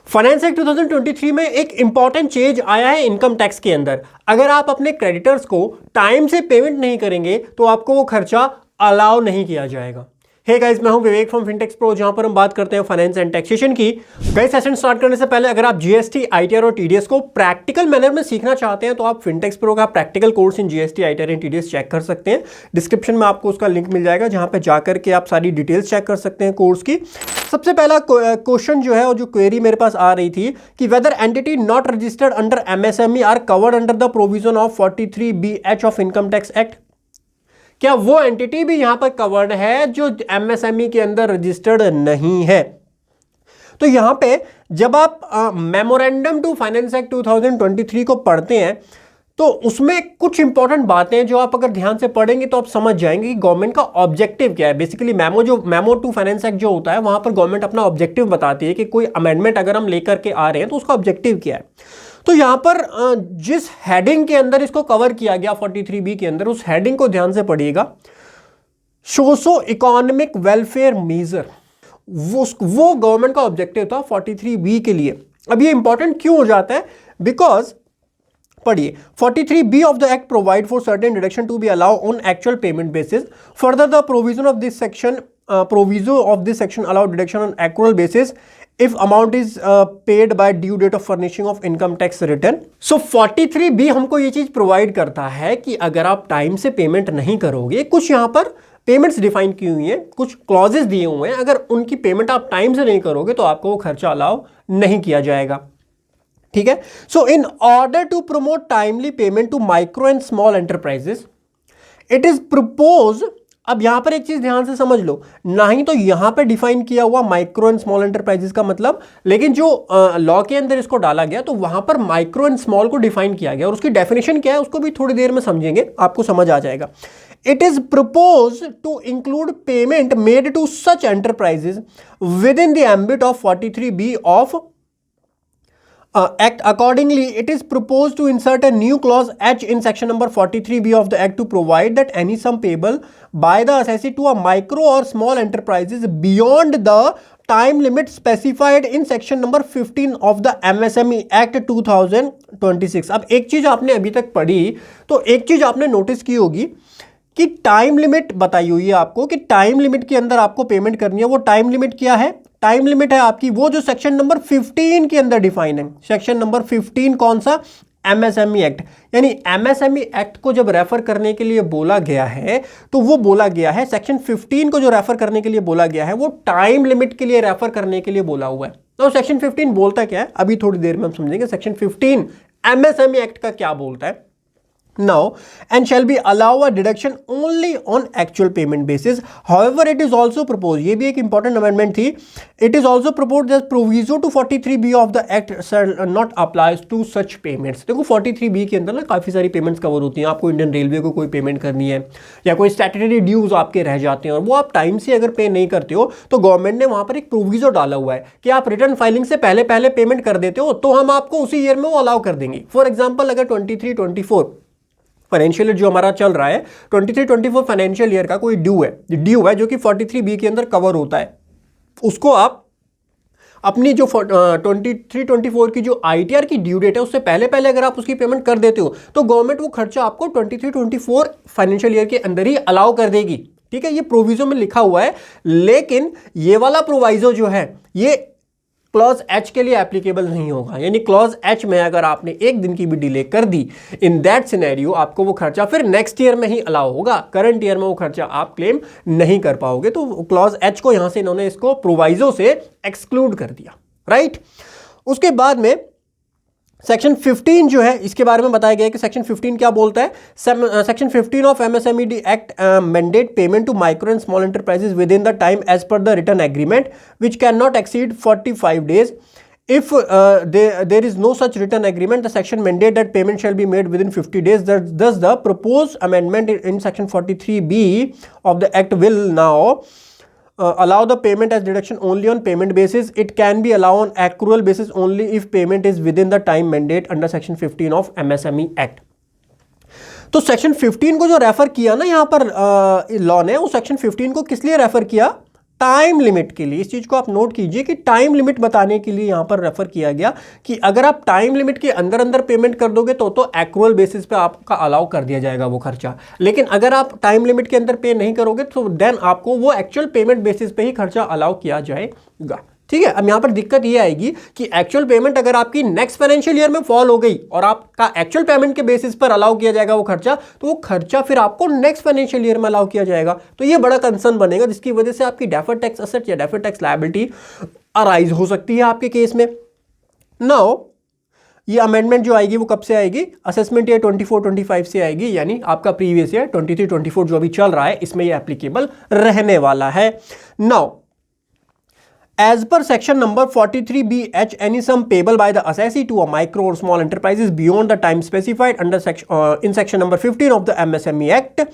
Finance act 2023 में एक important change आया है इनकम टैक्स के अंदर। अगर आप अपने क्रेडिटर्स को टाइम से पेमेंट नहीं करेंगे तो आपको वो खर्चा अलाउ नहीं किया जाएगा। हे गाइस, मैं हूं विवेक फ्रॉम फिनटेक्स प्रो, जहां पर हम बात करते हैं फाइनेंस एंड टैक्सेशन की। गाइस, सेशन स्टार्ट करने से पहले अगर आप जीएसटी, आईटीआर और टीडीएस को प्रैक्टिकल मैनर में सीखना चाहते हैं तो आप फिनटेक्स प्रो का practical course in GST, ITR and TDS check कर सकते हैं। डिस्क्रिप्शन में आपको उसका लिंक मिल जाएगा, जहां पर जाकर के आप सारी डिटेल्स चेक कर सकते हैं कोर्स की। सबसे पहला क्वेश्चन जो है, और जो क्वेरी मेरे पास आ रही थी कि whether entity not registered under MSME are covered under the provision of 43BH of income tax act. क्या वो एंटिटी भी यहां पर कवर्ड है जो एमएसएमई के अंदर रजिस्टर्ड नहीं है? तो यहां पे जब आप मेमोरेंडम टू फाइनेंस एक्ट 2023 को पढ़ते हैं तो उसमें कुछ इंपॉर्टेंट बातें जो आप अगर ध्यान से पढ़ेंगे तो आप समझ जाएंगे कि गवर्नमेंट का ऑब्जेक्टिव क्या है। Basically memo to finance act जो होता है, वहां पर गवर्नमेंट अपना ऑब्जेक्टिव बताती है कि कोई अमेंडमेंट अगर हम लेकर के आ रहे हैं तो उसका ऑब्जेक्टिव क्या है। तो यहां पर जिस हेडिंग के अंदर इसको कवर किया गया 43B के अंदर, उस हेडिंग को ध्यान से पढ़िएगा, सोशो इकोनॉमिक वेलफेयर मेजर, वो गवर्नमेंट का ऑब्जेक्टिव था 43B के लिए। अब ये इंपॉर्टेंट क्यों हो जाता है? बिकॉज पढ़िए, 43B of the act provide for certain deduction to be allowed on actual payment basis. Further, the proviso of this section allow deduction on accrual basis if amount is paid by due date of furnishing of income tax return. So 43B हमको ये चीज provide करता है कि अगर आप time से payment नहीं करोगे, कुछ यहाँ पर पेमेंट्स डिफाइन की हुई हैं, कुछ क्लॉजेस दिए हुए हैं, अगर उनकी पेमेंट आप टाइम से नहीं करोगे तो आपको वो खर्चा अलाउ नहीं किया जाएगा। ठीक है। So in order to promote timely payment to micro and small enterprises, it is propose. अब यहां पर एक चीज ध्यान से समझ लो, ना ही तो यहां पर डिफाइन किया हुआ माइक्रो एंड स्मॉल एंटरप्राइजेस का मतलब, लेकिन जो लॉ के अंदर इसको डाला गया तो वहां पर माइक्रो एंड स्मॉल को डिफाइन किया गया, और उसकी डेफिनेशन क्या है उसको भी थोड़ी देर में समझेंगे, आपको समझ आ जाएगा। It is proposed to include payment made to such enterprises within the ambit of 43B of Act. Accordingly, it is proposed to insert a new clause H in section number 43B of the Act to provide that any sum payable by the assessee to a micro or small enterprises beyond the time limit specified in section number 15 of the MSME Act 2026. अब एक चीज आपने अभी तक पढ़ी तो एक चीज आपने नोटिस की होगी कि टाइम लिमिट बताई हुई है आपको, कि टाइम लिमिट के अंदर आपको पेमेंट करनी है। वो टाइम लिमिट क्या है? टाइम लिमिट है आपकी वो जो सेक्शन नंबर 15 के अंदर डिफाइन है। सेक्शन नंबर 15 कौन सा? MSME act. यानी एमएसएमई एक्ट को जब रेफर करने के लिए बोला गया है तो वो बोला गया है, सेक्शन 15 को जो रेफर करने के लिए बोला गया है वो टाइम लिमिट के लिए रेफर करने के लिए बोला हुआ है। तो सेक्शन 15 बोलता क्या है, अभी थोड़ी देर में हम समझेंगे सेक्शन 15 एमएसएमई एक्ट का क्या बोलता है। Now, and shall be allow a deduction only on actual payment basis. However, it is also proposed, ये भी एक important amendment थी, it is also proposed that proviso to 43B of the act shall not applies to such payments. देखो 43B के अंदर ना काफ़ी सारी पेमेंट्स कवर होती हैं। आपको इंडियन रेलवे को कोई पेमेंट करनी है या कोई स्टैट्यूटरी ड्यूज आपके रह जाते हैं और वो आप टाइम से अगर पे नहीं करते हो तो गवर्नमेंट ने वहाँ पर एक प्रोविजो डाला हुआ है कि आप रिटर्न फाइलिंग से पहले पेमेंट कर देते हो तो हम आपको उसी ईयर में वो अलाउ कर देंगे। फॉर एग्जाम्पल, अगर 23-24 फाइनेंशियल ईयर जो हमारा चल रहा है, 23-24 फाइनेंशियल ईयर का कोई ड्यू है जो कि 43B के अंदर कवर होता है, उसको आप अपनी जो 23-24 की जो आईटीआर की ड्यू डेट है उससे पहले अगर आप उसकी पेमेंट कर देते हो तो गवर्नमेंट वो खर्चा आपको 23-24 फाइनेंशियल ईयर के अंदर ही अलाउ कर देगी। ठीक है, ये प्रोविजो में लिखा हुआ है, लेकिन ये वाला प्रोवाइजो जो है ये क्लॉज एच के लिए एप्लीकेबल नहीं होगा। यानी क्लॉज एच में अगर आपने एक दिन की भी डिले कर दी, इन दैट सिनेरियो आपको वो खर्चा फिर नेक्स्ट ईयर में ही अलाउ होगा, करंट ईयर में वो खर्चा आप क्लेम नहीं कर पाओगे। तो क्लॉज एच को यहां से इन्होंने इसको प्रोवाइजो से एक्सक्लूड कर दिया, राइट। उसके बाद में सेक्शन 15 जो है इसके बारे में बताया गया है कि सेक्शन 15 क्या बोलता है। Section 15 of MSME act mandate payment to micro and small enterprises with in the time as per the written agreement which can not exceed 45 days. If there is no such written agreement, the section mandate that payment shall be made within 50 days. Thus, the proposed amendment in section 43B of the act will now allow the payment as deduction only on payment basis. It can be allowed on accrual basis only if payment is within the time mandate under section 15 of MSME Act. तो section 15 को जो refer किया ना यहाँ पर law ने, उस section 15 को किस लिए रेफर किया? टाइम लिमिट के लिए, इस चीज को आप नोट कीजिए कि टाइम लिमिट बताने के लिए यहां पर रेफर किया गया कि अगर आप टाइम लिमिट के अंदर अंदर पेमेंट कर दोगे तो एक्रुअल बेसिस पे आपका अलाउ कर दिया जाएगा वो खर्चा, लेकिन अगर आप टाइम लिमिट के अंदर पे नहीं करोगे तो देन आपको वो एक्चुअल पेमेंट बेसिस पे ही खर्चा अलाउ किया जाएगा। ठीक है, अब यहां पर दिक्कत ये आएगी कि एक्चुअल पेमेंट अगर आपकी नेक्स्ट फाइनेंशियल ईयर में फॉल हो गई और आपका एक्चुअल पेमेंट के बेसिस पर अलाउ किया जाएगा वो खर्चा, तो वो खर्चा फिर आपको नेक्स्ट फाइनेंशियल ईयर में अलाउ किया जाएगा। तो ये बड़ा कंसर्न बनेगा, जिसकी वजह से आपकी डेफर्ड टैक्स एसेट या डेफर्ड टैक्स लायबिलिटी अराइज हो सकती है आपके केस में। नाउ ये अमेंडमेंट जो आएगी वो कब से आएगी? असेसमेंट ईयर 24-25 से आएगी, यानी आपका प्रीवियस ईयर 23-24 जो अभी चल रहा है इसमें ये एप्लीकेबल रहने वाला है। Now as per section number 43BH, any sum payable by the assessee to a micro or small enterprises beyond the time specified under in section number 15 of the MSME Act.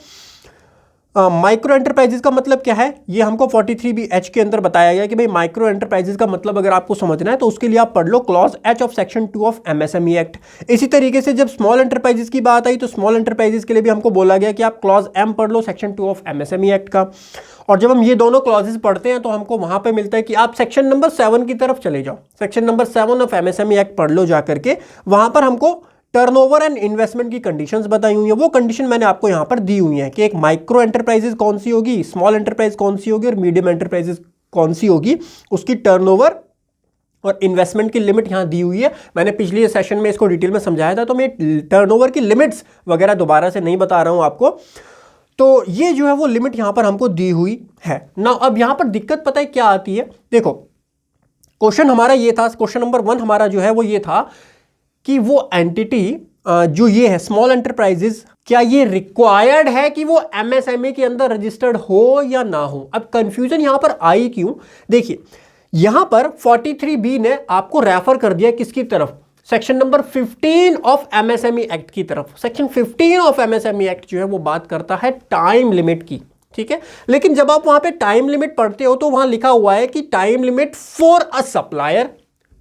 Micro enterprises का मतलब क्या है? ये हमको 43BH के अंदर बताया गया कि भाई माइक्रो एंटरप्राइजेस का मतलब अगर आपको समझना है तो उसके लिए आप पढ़ लो clause H of section 2 of MSME act. इसी तरीके से जब स्मॉल एंटरप्राइजेस की बात आई तो स्मॉल एंटरप्राइजेस के लिए भी हमको बोला गया कि आप क्लॉज M पढ़ लो सेक्शन 2 ऑफ MSME एक्ट का। और जब हम ये दोनों क्लॉजेस पढ़ते हैं तो हमको वहां पे मिलता है कि आप सेक्शन नंबर 7 की तरफ चले जाओ, section number 7 of MSME act पढ़ लो जाकर के। वहां पर हमको टर्नओवर एंड इन्वेस्टमेंट की कंडीशंस बताई हुई है। वो कंडीशन मैंने आपको यहां पर दी हुई है कि एक माइक्रो एंटरप्राइजेस कौन सी होगी, स्मॉल एंटरप्राइज कौन सी होगी और मीडियम एंटरप्राइजेस कौन सी होगी, उसकी टर्नओवर और इन्वेस्टमेंट की लिमिट यहां दी हुई है। मैंने पिछले सेशन में इसको डिटेल में समझाया था, तो मैं टर्नओवर की लिमिट्स वगैरह दोबारा से नहीं बता रहा हूं आपको। तो ये जो है वो लिमिट यहां पर हमको दी हुई है ना। अब यहां पर दिक्कत पता है क्या आती है? देखो क्वेश्चन हमारा ये था, क्वेश्चन नंबर 1 हमारा जो है वो ये था कि वो एंटिटी जो ये है स्मॉल एंटरप्राइजेस, क्या ये रिक्वायर्ड है कि वो MSME के अंदर रजिस्टर्ड हो या ना हो। अब कंफ्यूजन यहां पर आई क्यों? देखिए यहां पर 43B ने आपको रेफर कर दिया किसकी तरफ? Section number 15 of MSME act की तरफ। सेक्शन 15 ऑफ MSME एक्ट जो है वो बात करता है टाइम लिमिट की, ठीक है। लेकिन जब आप वहां पे टाइम लिमिट पढ़ते हो तो वहां लिखा हुआ है कि time limit for a supplier,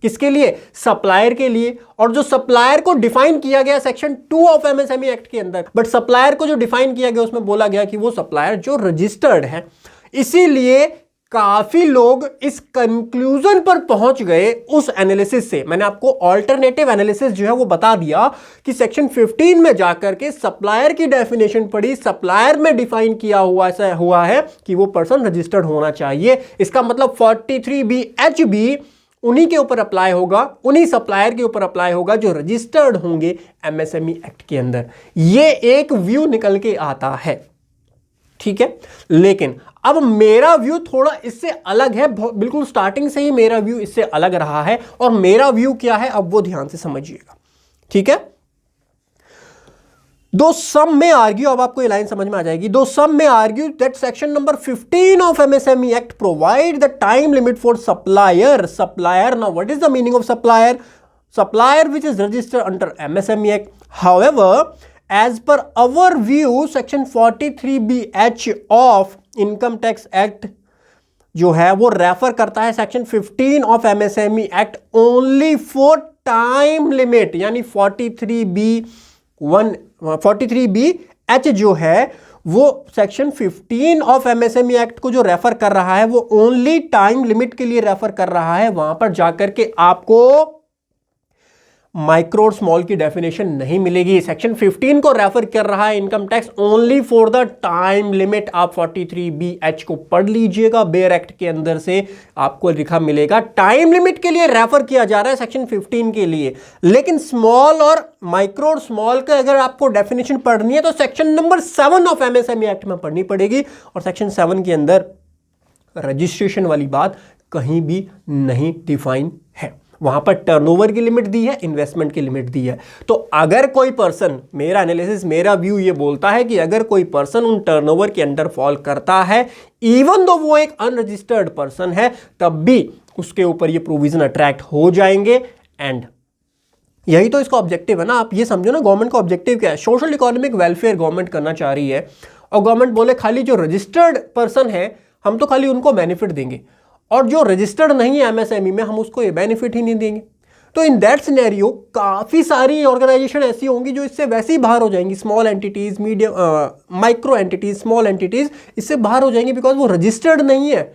किसके लिए? सप्लायर के लिए। और जो सप्लायर को डिफाइन किया गया सेक्शन 2 ऑफ MSME एक्ट के अंदर, बट सप्लायर को जो डिफाइन किया गया उसमें बोला गया कि वो सप्लायर जो रजिस्टर्ड है। इसीलिए काफी लोग इस कंक्लूजन पर पहुंच गए उस एनालिसिस से। मैंने आपको ऑल्टरनेटिव एनालिसिस जो है वो बता दिया कि सेक्शन 15 में जाकर के सप्लायर की डेफिनेशन पढ़ी, सप्लायर में डिफाइन किया हुआ ऐसा हुआ है कि वो पर्सन रजिस्टर्ड होना चाहिए। इसका मतलब 43BH भी उन्हीं के ऊपर अप्लाई होगा, उन्हीं सप्लायर के ऊपर अप्लाई होगा जो रजिस्टर्ड होंगे MSME एक्ट के अंदर। ये एक व्यू निकल के आता है, ठीक है। लेकिन अब मेरा व्यू थोड़ा इससे अलग है, बिल्कुल स्टार्टिंग से ही मेरा व्यू इससे अलग रहा है। और मेरा व्यू क्या है अब वो ध्यान से समझिएगा, ठीक है। दो सम में आर्ग्यू, अब आपको ये लाइन समझ में आ जाएगी। दो सम में argue that section number 15 of MSME act provide the time limit for supplier. Supplier, now what is the meaning of supplier? Supplier which is registered under MSME Act. However, as per our view, section 43BH of Income Tax Act जो है वो refer करता है section 15 of MSME act only for time limit, यानी 43BH जो है वो section 15 of MSME act को जो रेफर कर रहा है वो ओनली टाइम लिमिट के लिए रेफर कर रहा है। वहां पर जाकर के आपको माइक्रो और स्मॉल की डेफिनेशन नहीं मिलेगी। सेक्शन 15 को रेफर कर रहा है income tax only for the time limit. आप 43BH को पढ़ लीजिएगा, बेयर एक्ट के अंदर से आपको लिखा मिलेगा टाइम लिमिट के लिए रेफर किया जा रहा है सेक्शन 15 के लिए। लेकिन स्मॉल और माइक्रो और स्मॉल का अगर आपको डेफिनेशन पढ़नी है तो section number 7 of MSME act में पढ़नी पड़ेगी। और सेक्शन 7 के अंदर रजिस्ट्रेशन वाली बात कहीं भी नहीं डिफाइन है। वहां पर टर्नओवर की लिमिट दी है, इन्वेस्टमेंट की लिमिट दी है। तो अगर कोई पर्सन, मेरा एनालिसिस, मेरा व्यू ये बोलता है कि अगर कोई पर्सन उन टर्नओवर के अंडर फॉल करता है, इवन दो वो एक अनरजिस्टर्ड पर्सन है, तब भी उसके ऊपर ये प्रोविजन अट्रैक्ट हो जाएंगे। एंड यही तो इसका ऑब्जेक्टिव है ना। आप ये समझो ना, गवर्नमेंट का ऑब्जेक्टिव क्या है? सोशल इकोनॉमिक वेलफेयर गवर्नमेंट करना चाह रही है। और गवर्नमेंट बोले खाली जो रजिस्टर्ड पर्सन है हम तो खाली उनको बेनिफिट देंगे, और जो रजिस्टर्ड नहीं है MSME में हम उसको ये बेनिफिट ही नहीं देंगे। तो इन दैट सिनेरियो काफ़ी सारी ऑर्गेनाइजेशन ऐसी होंगी जो इससे वैसे ही बाहर हो जाएंगी। Small entities, medium, micro entities, small entities इससे बाहर हो जाएंगी बिकॉज वो रजिस्टर्ड नहीं है।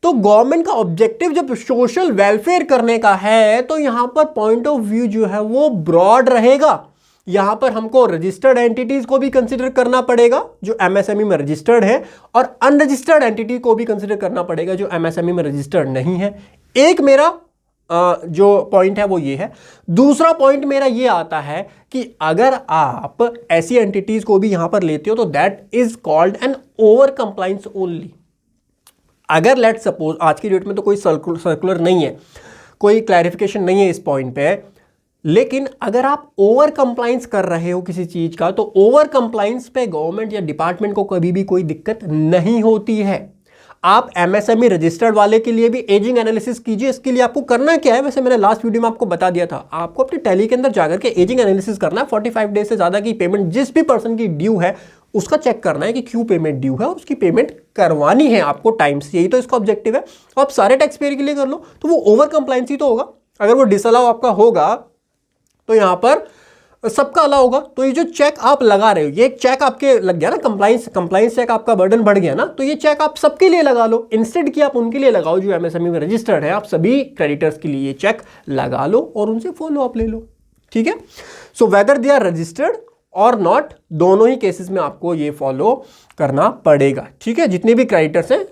तो गवर्नमेंट का ऑब्जेक्टिव जब सोशल वेलफेयर करने का है तो यहां पर पॉइंट ऑफ व्यू जो है वो ब्रॉड रहेगा। यहां पर हमको रजिस्टर्ड एंटिटीज को भी कंसीडर करना पड़ेगा जो एमएसएमई में रजिस्टर्ड है, और अनरजिस्टर्ड एंटिटी को भी कंसीडर करना पड़ेगा जो एमएसएमई में रजिस्टर्ड नहीं है। एक मेरा जो पॉइंट है वो ये है। दूसरा पॉइंट मेरा ये आता है कि अगर आप ऐसी एंटिटीज को भी यहां पर लेते हो तो that is called an over compliance only. अगर लेट सपोज आज की डेट में तो कोई सर्कुलर नहीं है, कोई क्लैरिफिकेशन नहीं है इस पॉइंट पे, लेकिन अगर आप ओवर कंप्लायंस कर रहे हो किसी चीज का तो ओवर कंप्लायंस पे गवर्नमेंट या डिपार्टमेंट को कभी भी कोई दिक्कत नहीं होती है। आप एमएसएमई रजिस्टर्ड वाले के लिए भी एजिंग एनालिसिस कीजिए। इसके लिए आपको करना क्या है, वैसे मैंने लास्ट वीडियो में आपको बता दिया था, आपको अपनी टैली के अंदर जाकर के एजिंग एनालिसिस करना है। 45 डेज से ज्यादा की पेमेंट जिस भी पर्सन की ड्यू है उसका चेक करना है कि क्यों पेमेंट ड्यू है और उसकी पेमेंट करवानी है आपको टाइम से। यही तो इसका ऑब्जेक्टिव है। आप सारे टैक्स पेयर के लिए कर लो तो वो ओवर कंप्लायंस ही तो होगा। अगर वो डिसअलाउ आपका होगा तो यहां पर सबका अलाउ होगा। तो ये जो चेक आप लगा रहे हो, ये एक चेक आपके लग गया ना, कंप्लायंस चेक आपका बर्डन बढ़ गया ना, तो ये चेक आप सबके लिए लगा लो। इंस्टेड कि आप उनके लिए लगाओ जो एमएसएमई में रजिस्टर्ड है, आप सभी क्रेडिटर्स के लिए ये चेक लगा लो और उनसे फॉलो अप ले लो। ठीक है। So whether they are registered और नॉट, दोनों ही केसेस में आपको ये फॉलो करना पड़ेगा। ठीक है। जितने भी क्रेडिटर्स हैं,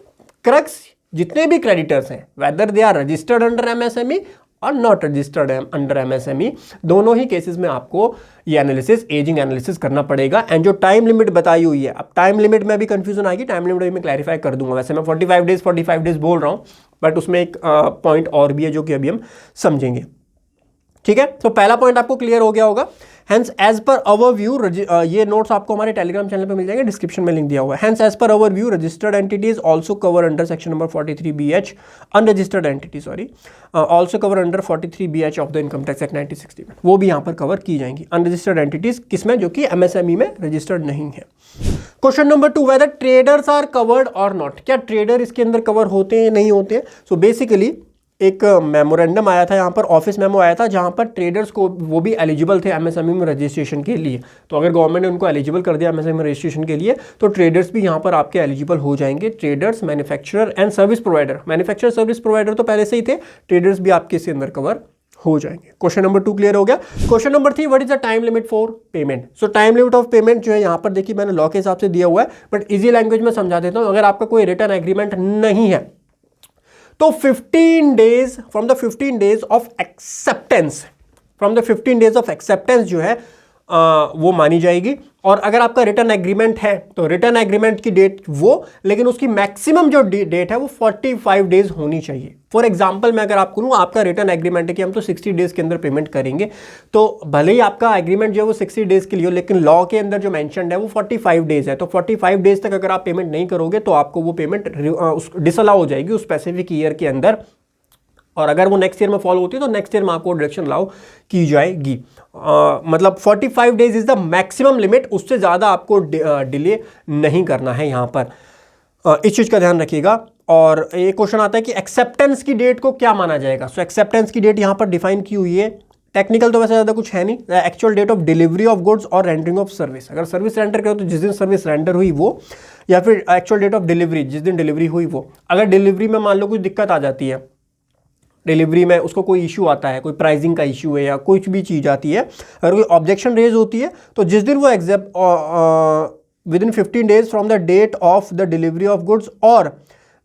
क्रक्स जितने भी क्रेडिटर्स हैं, whether they are registered under MSME और नॉट रजिस्टर्ड अंडर एमएसएमई, दोनों ही केसेस में आपको ये एनालिसिस, एजिंग एनालिसिस करना पड़ेगा। एंड जो टाइम लिमिट बताई हुई है, अब टाइम लिमिट में भी कंफ्यूजन आएगी, टाइम लिमिट में क्लैरिफाई कर दूंगा। वैसे मैं 45 डेज बोल रहा हूं, बट उसमें एक पॉइंट और भी है जो कि अभी हम समझेंगे। ठीक है। तो पहला पॉइंट आपको क्लियर हो गया होगा। Hence, as per our view, ये नोट्स आपको हमारे टेलीग्राम चैनल पे मिल जाएंगे, डिस्क्रिप्शन में लिंक दिया हुआ है। Hence, as per our view, registered entities also cover under section number 43BH, unregistered entity also cover under 43BH of the Income Tax Act 1960 में, वो भी यहाँ पर कवर की जाएंगी। अनरजिस्टर्ड एंटिटीज किसमें, जो कि एमएसएमई में रजिस्टर्ड नहीं है। Question number 2, whether traders are covered और नॉट, क्या ट्रेडर इसके अंदर कवर होते हैं नहीं होते हैं। सो बेसिकली एक मेमोरेंडम आया था यहाँ पर, ऑफिस मेमो आया था, जहाँ पर ट्रेडर्स को, वो भी एलिजिबल थे एमएसएमई में रजिस्ट्रेशन के लिए। तो अगर गवर्नमेंट ने उनको एलिजिबल कर दिया एमएसएमई में रजिस्ट्रेशन के लिए, तो ट्रेडर्स भी यहाँ पर आपके एलिजिबल हो जाएंगे। Traders, manufacturer and service provider, manufacturer service provider तो पहले से ही थे, ट्रेडर्स भी आपके इसके अंदर कवर हो जाएंगे। क्वेश्चन नंबर 2 क्लियर हो गया। Question number 3, what is the time limit for payment. So time limit of payment जो है यहाँ पर देखिए मैंने लॉ के हिसाब से दिया हुआ है, बट इजी लैंग्वेज में समझा देता हूँ। अगर आपका कोई रिटर्न एग्रीमेंट नहीं है तो 15 days from the 15 days of acceptance, from the 15 days of acceptance जो है वो मानी जाएगी। और अगर आपका रिटर्न एग्रीमेंट है तो रिटर्न एग्रीमेंट की डेट वो, लेकिन उसकी मैक्सिमम जो डेट है वो 45 डेज होनी चाहिए। फॉर एग्जांपल मैं अगर आपको लूँ, आपका रिटर्न एग्रीमेंट है कि हम तो 60 डेज के अंदर पेमेंट करेंगे, तो भले ही आपका एग्रीमेंट जो है वो 60 डेज के लिए हो, लेकिन लॉ के अंदर जो मेंशन्ड है वो 45 डेज है। तो 45 डेज तक अगर आप पेमेंट नहीं करोगे तो आपको वो पेमेंट डिसअलाउ हो जाएगी उस स्पेसिफिक ईयर के अंदर। और अगर वो नेक्स्ट ईयर में फॉलो होती है तो नेक्स्ट ईयर में आपको डिडक्शन अलाउ की जाएगी। मतलब 45 days is the maximum limit, उससे ज़्यादा आपको डिले नहीं करना है यहाँ पर। इस चीज़ का ध्यान रखिएगा। और एक क्वेश्चन आता है कि एक्सेप्टेंस की डेट को क्या माना जाएगा। सो एक्सेप्टेंस की डेट यहाँ पर डिफाइन की हुई है, टेक्निकल तो वैसे ज़्यादा कुछ है नहीं, actual date of delivery of goods और रेंडरिंग ऑफ सर्विस। अगर सर्विस रेंडर करो तो जिस दिन सर्विस रेंडर हुई वो, या फिर एक्चुअल डेट ऑफ डिलीवरी जिस दिन डिलीवरी हुई वो। अगर डिलीवरी में मान लो कुछ दिक्कत आ जाती है, डिलीवरी में उसको कोई इशू आता है, कोई प्राइसिंग का इशू है या कुछ भी चीज़ आती है, अगर कोई ऑब्जेक्शन रेज होती है तो जिस दिन वो within 15 days from the date of the delivery of goods और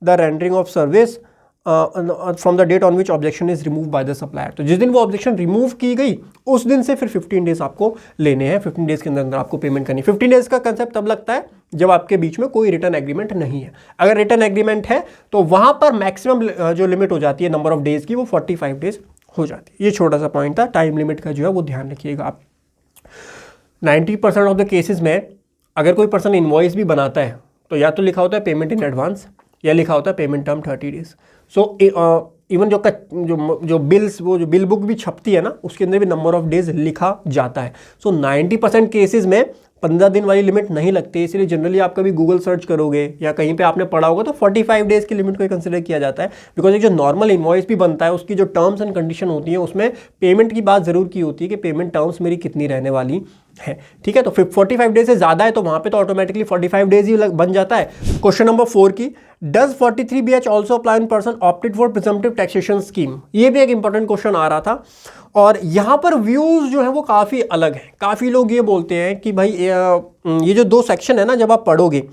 the rendering of service from the date on which objection is remove by the supplier, तो जिस दिन वो ऑब्जेक्शन रिमूव की गई उस दिन से फिर 15 डेज आपको लेने हैं। 15 डेज के अंदर आपको पेमेंट करनी है। 15 डेज का कंसेप्ट तब लगता है जब आपके बीच में कोई रिटर्न एग्रीमेंट नहीं है। अगर रिटर्न एग्रीमेंट है तो वहां पर मैक्सिमम जो लिमिट हो जाती है नंबर ऑफ डेज की, वो 45 डेज हो जाती है। ये छोटा सा पॉइंट था, टाइम लिमिट का जो है वो ध्यान रखिएगा आप। 90% ऑफ द केसेस में अगर कोई पर्सन इनवॉइस भी बनाता है तो या तो लिखा होता है पेमेंट इन एडवांस या लिखा होता है payment term 30 days. So even जो बिल्स, वो जो बिल बुक भी छपती है ना, उसके अंदर भी नंबर ऑफ डेज लिखा जाता है। सो 90% केसेस में 15 दिन वाली लिमिट नहीं लगती, इसलिए जनरली आप कभी गूगल सर्च करोगे या कहीं पे आपने पढ़ा होगा तो 45 डेज की लिमिट को कंसिडर किया जाता है। बिकॉज एक जो नॉर्मल इनवॉइस भी बनता है उसकी जो टर्म्स एंड कंडीशन होती है उसमें पेमेंट की बात ज़रूर की होती है कि पेमेंट टर्म्स मेरी कितनी रहने वाली है, ठीक है। तो 45 डेज से ज़्यादा है तो वहाँ पे तो ऑटोमेटिकली 45 डेज ही बन जाता है। क्वेश्चन नंबर 4 की, does 43BH also apply in person opted for presumptive taxation scheme. ये भी एक इंपॉर्टेंट क्वेश्चन आ रहा था और यहाँ पर व्यूज़ जो है वो काफ़ी अलग हैं। काफ़ी लोग ये बोलते हैं कि भाई ये जो 2 सेक्शन है ना, जब आप पढ़ोगे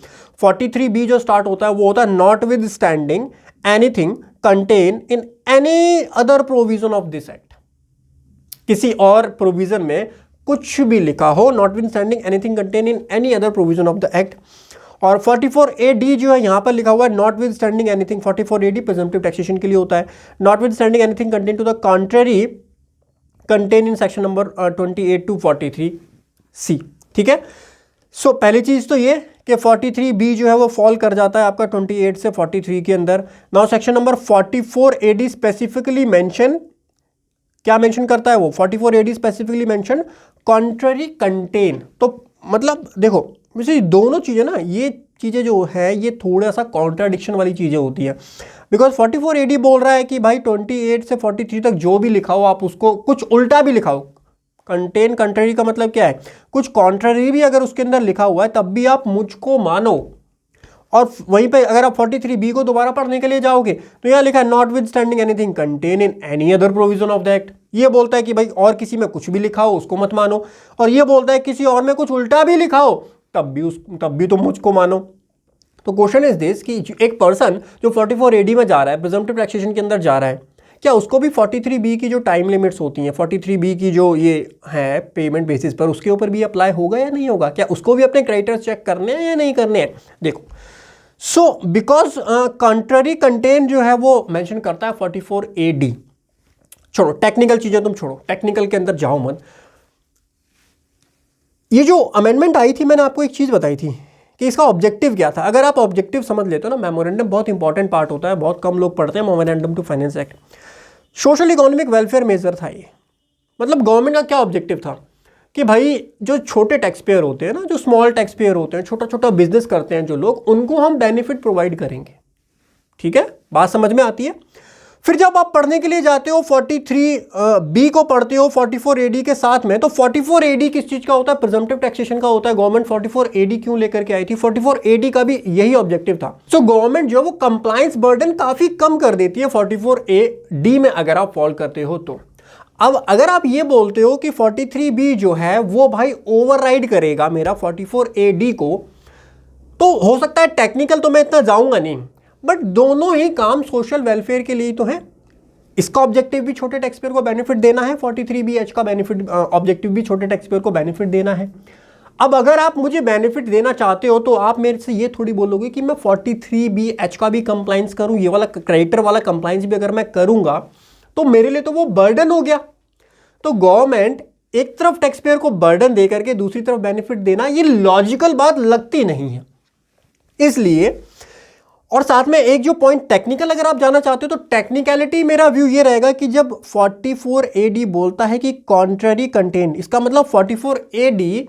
43B जो स्टार्ट होता है वो होता है not with standing anything contain in any other provision of this act. किसी और प्रोविजन में कुछ भी लिखा हो, not with standing anything contain in any other provision of the act. और 44AD जो है यहाँ पर लिखा हुआ है not with standing anything. 44AD presumptive taxation के लिए होता है। Not with standing anything contain two the contrary contain in section number 28 to 43C, ठीक है। सो पहली चीज तो ये कि 43B जो है वो फॉल कर जाता है आपका 28 से 43 के अंदर। Now section number 44AD specifically mention, क्या मेंशन करता है वो? 44AD specifically mention contrary contain. तो मतलब देखो वैसे दोनों चीज़ें ना, ये चीज़ें जो है ये थोड़ा सा कॉन्ट्राडिक्शन वाली चीज़ें होती हैं। बिकॉज 44AD बोल रहा है कि भाई 28 से 43 तक जो भी लिखा हो आप उसको कुछ उल्टा भी लिखाओ। कंटेन कंट्ररी का मतलब क्या है? कुछ कॉन्ट्ररी भी अगर उसके अंदर लिखा हुआ है तब भी आप मुझको मानो। और वहीं पे अगर आप 43B को दोबारा पढ़ने के लिए जाओगे तो यहाँ लिखा है not with standing anything contain in any other provision of the act. ये बोलता है कि भाई और किसी में कुछ भी लिखा हो उसको मत मानो, और ये बोलता है किसी और में कुछ उल्टा भी लिखा हो तब भी तुम मुझको मानो। तो क्वेश्चन इज दिस कि एक पर्सन जो 44AD में जा रहा है, प्रिजम्पटिव टैक्सेशन के अंदर जा रहा है, क्या उसको भी 43B की जो टाइम लिमिट्स होती हैं, 43B की जो ये है पेमेंट बेसिस पर, उसके ऊपर भी अप्लाई होगा या नहीं होगा? क्या उसको भी अपने क्रेडिटर्स चेक करने हैं या नहीं करने हैं? देखो, सो बिकॉज कंट्ररी कंटेन जो है वो मेंशन करता है 44AD। छोड़ो टेक्निकल चीजें, तुम छोड़ो, टेक्निकल के अंदर जाओ मत। ये जो अमेंडमेंट आई थी, मैंने आपको एक चीज बताई थी कि इसका ऑब्जेक्टिव क्या था। अगर आप ऑब्जेक्टिव समझ लेते हो ना, मेमोरेंडम बहुत इंपॉर्टेंट पार्ट होता है, बहुत कम लोग पढ़ते हैं memorandum to finance act. Social economic welfare measure था ये। मतलब गवर्नमेंट का क्या ऑब्जेक्टिव था कि भाई जो छोटे टैक्स पेयर होते हैं ना, जो स्मॉल टैक्स पेयर होते हैं, छोटा छोटा बिजनेस करते हैं जो लोग, उनको हम बेनिफिट प्रोवाइड करेंगे। ठीक है, बात समझ में आती है? फिर जब आप पढ़ने के लिए जाते हो 43B को पढ़ते हो 44AD के साथ में, तो 44AD किस चीज का होता है? प्रिजम्पटिव टैक्सेशन का होता है। गवर्नमेंट 44AD क्यों लेकर के आई थी? 44AD का भी यही ऑब्जेक्टिव था। सो गवर्नमेंट जो वो कंप्लायंस बर्डन काफी कम कर देती है 44AD में अगर आप फॉलो करते हो तो। अब अगर आप ये बोलते हो कि 43B जो है वो भाई ओवरराइड करेगा मेरा 44AD को, तो हो सकता है टेक्निकल तो मैं इतना जाऊंगा नहीं, बट दोनों ही काम सोशल वेलफेयर के लिए तो है। इसका ऑब्जेक्टिव भी छोटे टैक्स पेयर को बेनिफिट देना है, 43BH का बेनिफिट ऑब्जेक्टिव भी छोटे टैक्स पेयर को बेनिफिट देना है। अब अगर आप मुझे बेनिफिट देना चाहते हो तो आप मेरे से ये थोड़ी बोलोगे कि मैं 43BH का भी कंप्लायंस करूं, ये वाला क्रेडिटर वाला कंप्लायंस भी अगर मैं करूंगा तो मेरे लिए तो वो बर्डन हो गया। तो गवर्नमेंट एक तरफ टैक्स पेयर को बर्डन दे करके दूसरी तरफ बेनिफिट देना, ये लॉजिकल बात लगती नहीं है। इसलिए, और साथ में एक जो पॉइंट टेक्निकल अगर आप जाना चाहते हो तो टेक्निकलिटी मेरा व्यू ये रहेगा कि जब 44AD बोलता है कि कॉन्ट्ररी कंटेन, इसका मतलब 44AD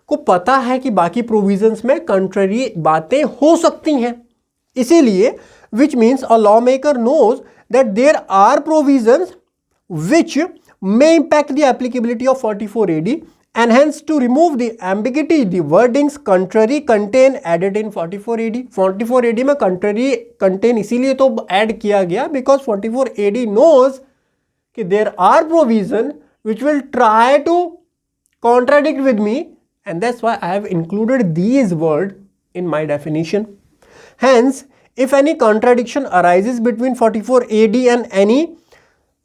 को पता है कि बाकी प्रोविजंस में कॉन्ट्ररी बातें हो सकती हैं। इसीलिए which means a law maker knows that there are provisions which may impact the applicability of 44AD, and hence to remove the ambiguity, the wordings contrary contain added in 44AD। 44AD में contrary contain इसीलिए तो add किया गया because 44AD knows कि there are provision which will try to contradict with me, and that's why I have included these words in my definition. Hence, if any contradiction arises between 44AD and any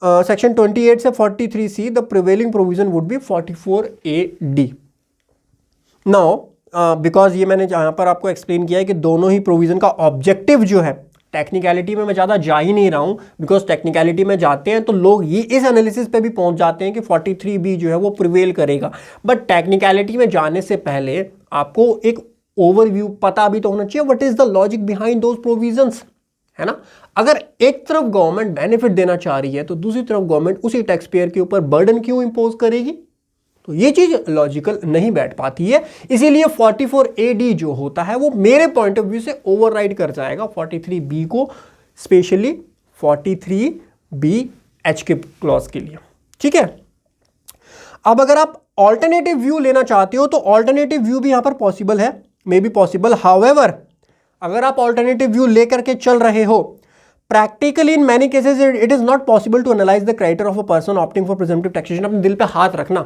section 28 से 43C, the prevailing provision would be 44AD। Now because ये मैंने यहाँ पर आपको explain किया है कि दोनों ही प्रोविजन का ऑब्जेक्टिव जो है, टेक्निकलिटी में मैं ज़्यादा जा ही नहीं रहा हूँ, बिकॉज टेक्निकलिटी में जाते हैं तो लोग ये इस एनालिसिस पे भी पहुँच जाते हैं कि 43B जो है वो प्रिवेल करेगा। बट टेक्निकलिटी में जाने से पहले आपको एक ओवरव्यू पता भी तो होना चाहिए, what is the logic behind those provisions, है ना। अगर एक तरफ गवर्नमेंट बेनिफिट देना चाह रही है तो दूसरी तरफ गवर्नमेंट उसी टैक्स पेयर के ऊपर बर्डन क्यों इंपोज करेगी? तो ये चीज लॉजिकल नहीं बैठ पाती है। इसीलिए 44AD जो होता है वो मेरे पॉइंट ऑफ व्यू से ओवरराइड कर जाएगा 43B को, स्पेशली 43BH के क्लॉज के लिए। ठीक है, अब अगर आप ऑल्टरनेटिव व्यू लेना चाहते हो तो ऑल्टरनेटिव व्यू भी यहां पर पॉसिबल है, मे बी पॉसिबल। हाउएवर अगर आप ऑल्टरनेटिव व्यू लेकर के चल रहे हो, practically in many cases it is not possible to analyse the criteria of a person opting for presumptive taxation. अपने दिल पे हाथ रखना,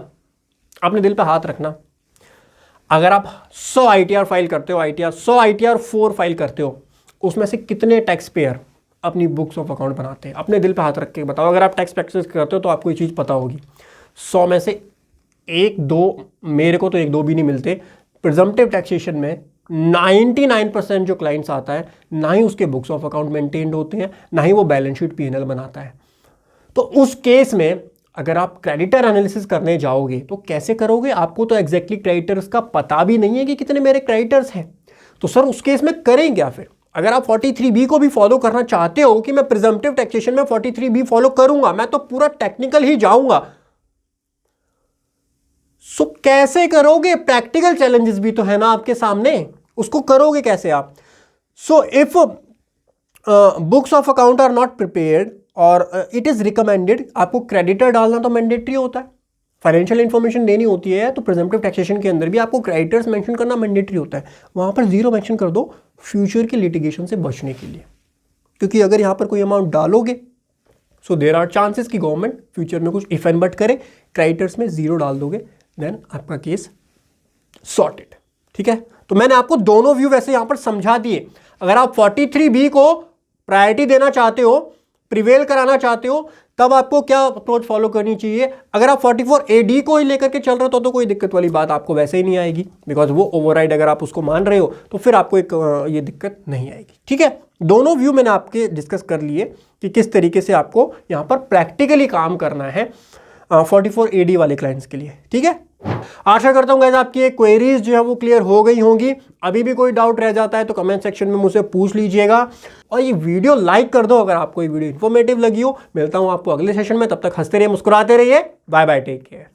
अपने दिल पे हाथ रखना। अगर आप 100 ITR फाइल करते हो, 100 ITR 4 फाइल करते हो, उसमें से कितने टैक्स पेयर अपनी बुक्स ऑफ अकाउंट बनाते हैं? अपने दिल पे हाथ रख के बताओ। अगर आप टैक्स प्रैक्टिस करते हो तो आपको ये चीज़ पता होगी, 100 में से 1-2, मेरे को तो 1-2 भी नहीं मिलते। प्रिजम्पटिव टैक्सेशन में 99% जो क्लाइंट्स आता है, ना ही उसके बुक्स ऑफ अकाउंट मेंटेन्ड होते हैं, ना ही वो बैलेंस शीट P&L बनाता है। तो उस केस में अगर आप क्रेडिटर एनालिसिस करने जाओगे तो कैसे करोगे? आपको तो एग्जैक्टली क्रेडिटर्स का पता भी नहीं है कि कितने मेरे क्रेडिटर्स हैं। तो सर उस केस में करें क्या फिर? अगर आप 43B को भी फॉलो करना चाहते हो कि मैं प्रिजम्पटिव टैक्सेशन में 43B फॉलो करूंगा, मैं तो पूरा टेक्निकल ही जाऊंगा, सो कैसे करोगे? प्रैक्टिकल चैलेंजेस भी तो है ना आपके सामने, उसको करोगे कैसे आप? So if books of account are not prepared और इट इज रिकमेंडेड, आपको क्रेडिटर डालना तो मैंडेटरी होता है, फाइनेंशियल इंफॉर्मेशन देनी होती है, तो प्रिजम्पटिव टैक्सेशन के अंदर भी आपको क्रेडिटर्स मेंशन करना मैंडेटरी होता है। वहां पर 0 मेंशन कर दो फ्यूचर के लिटिगेशन से बचने के लिए, क्योंकि अगर यहां पर कोई अमाउंट डालोगे सो देयर आर चांसेस कि गवर्नमेंट फ्यूचर में कुछ इफ एंड बट करे, क्रेडिटर्स में 0 डाल दोगे, देन आपका केस सॉर्टेड। ठीक है, तो मैंने आपको दोनों व्यू वैसे यहां पर समझा दिए। अगर आप 43B को प्रायोरिटी देना चाहते हो, प्रिवेल कराना चाहते हो, तब आपको क्या अप्रोच फॉलो करनी चाहिए? अगर आप 44AD को ही लेकर के चल रहे हो तो कोई दिक्कत वाली बात आपको वैसे ही नहीं आएगी, बिकॉज वो ओवरराइड अगर आप उसको मान रहे हो तो फिर आपको एक ये दिक्कत नहीं आएगी। ठीक है, दोनों व्यू मैंने आपके डिस्कस कर लिए कि किस तरीके से आपको यहां पर प्रैक्टिकली काम करना है 44AD वाले क्लाइंट्स के लिए। ठीक है, आशा करता हूं गाइस आपकी ये क्वेरीज जो है वो क्लियर हो गई होंगी। अभी भी कोई डाउट रह जाता है तो कमेंट सेक्शन में मुझसे पूछ लीजिएगा, और ये वीडियो लाइक कर दो अगर आपको ये वीडियो इन्फॉर्मेटिव लगी हो। मिलता हूं आपको अगले सेशन में, तब तक हंसते रहिए, मुस्कुराते रहिए। Bye bye, take care.